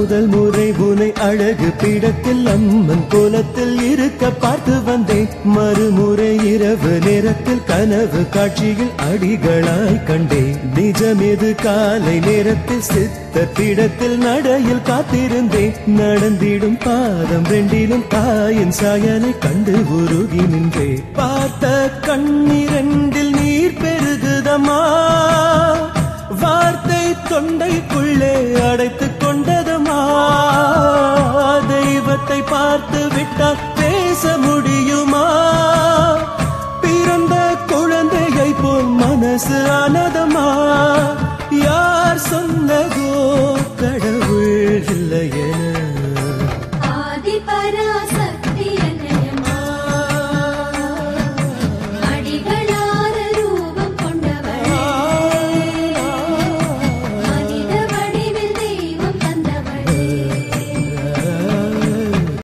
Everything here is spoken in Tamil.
முதல் முறை உனை அழகு பீடத்தில் அம்மன் கோலத்தில் இருக்க பார்த்து வந்தேன். மறுமுறை இரவு நேரத்தில் கனவு காட்சியில் அடிகளாய் கண்டேன். நிஜமெது காலை நேரத்தில் சித்த பீடத்தில் நடையில் காத்திருந்தேன். நடந்திடும் பாதம் ரெண்டிலும் தாயின் சாயலை கண்டு உருகி நின்றேன். பார்த்த கண்ணிரண்டில் நீர் பெருகுதமா, வார்த்தை தொண்டைக்குள்ளே அடைத்துக் கொண்டதமா. தெய்வத்தை பார்த்து விட்டால் பேச முடியுமா? பிறந்த குழந்தையை போல் மனசு ஆனதமா. யார் சொன்னதோ கடவுள்